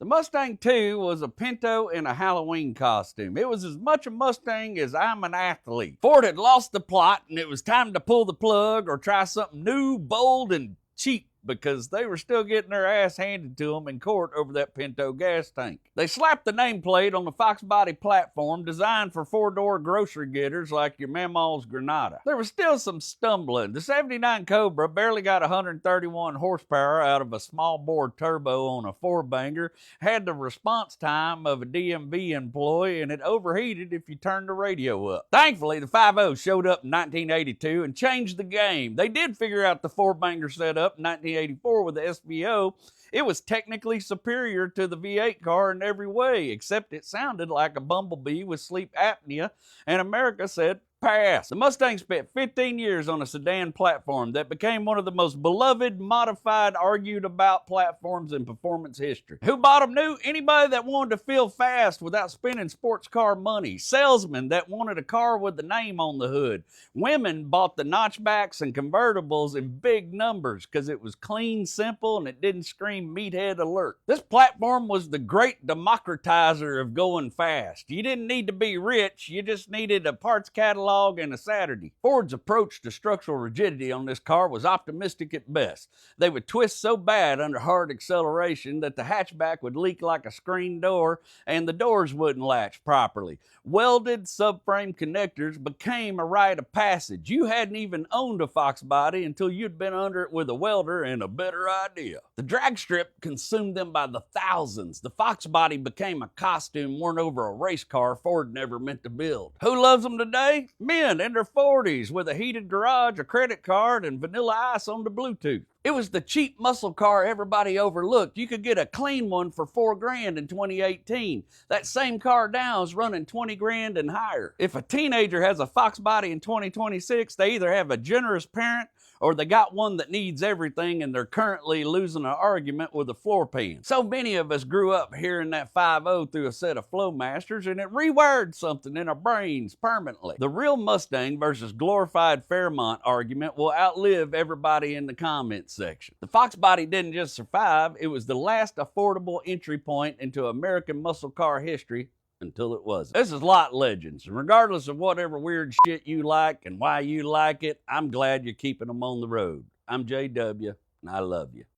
Mustang II was a Pinto in a Halloween costume. It was as much a Mustang as I'm an athlete. Ford had lost the plot and it was time to pull the plug or try something new, bold, and cheap, because they were still getting their ass handed to them in court over that Pinto gas tank. They slapped the nameplate on the Foxbody platform designed for four-door grocery getters like your Mamaw's Granada. There was still some stumbling. The 79 Cobra barely got 131 horsepower out of a small bore turbo on a four-banger, had the response time of a DMV employee, and it overheated if you turned the radio up. Thankfully, the 5.0 showed up in 1982 and changed the game. They did figure out the four-banger setup in 1984 with the SVO. It was technically superior to the V8 car in every way, except it sounded like a bumblebee with sleep apnea, and America said, pass. The Mustang spent 15 years on a sedan platform that became one of the most beloved, modified, argued about platforms in performance history. Who bought them new? Anybody that wanted to feel fast without spending sports car money. Salesmen that wanted a car with the name on the hood. Women bought the notchbacks and convertibles in big numbers because it was clean, simple, and it didn't scream meathead alert. This platform was the great democratizer of going fast. You didn't need to be rich, you just needed a parts catalog and a Saturday. Ford's approach to structural rigidity on this car was optimistic at best. They would twist so bad under hard acceleration that the hatchback would leak like a screen door and the doors wouldn't latch properly. Welded subframe connectors became a rite of passage. You hadn't even owned a Fox body until you'd been under it with a welder and a better idea. The drag strip consumed them by the thousands. The Fox body became a costume worn over a race car Ford never meant to build. Who loves them today? Men in their 40s with a heated garage, a credit card, and vanilla ice on the Bluetooth. It was the cheap muscle car everybody overlooked. You could get a clean one for $4,000 in 2018. That same car now is running $20,000 and higher. If a teenager has a Fox body in 2026, they either have a generous parent or they got one that needs everything and they're currently losing an argument with a floor pan. So many of us grew up hearing that 5.0 through a set of Flowmasters, and it rewired something in our brains permanently. The real Mustang versus glorified Fairmont argument will outlive everybody in the comments section. The Fox body didn't just survive, it was the last affordable entry point into American muscle car history until it wasn't. This is Lot Legends, and regardless of whatever weird shit you like and why you like it, I'm glad you're keeping them on the road. I'm JW, and I love you.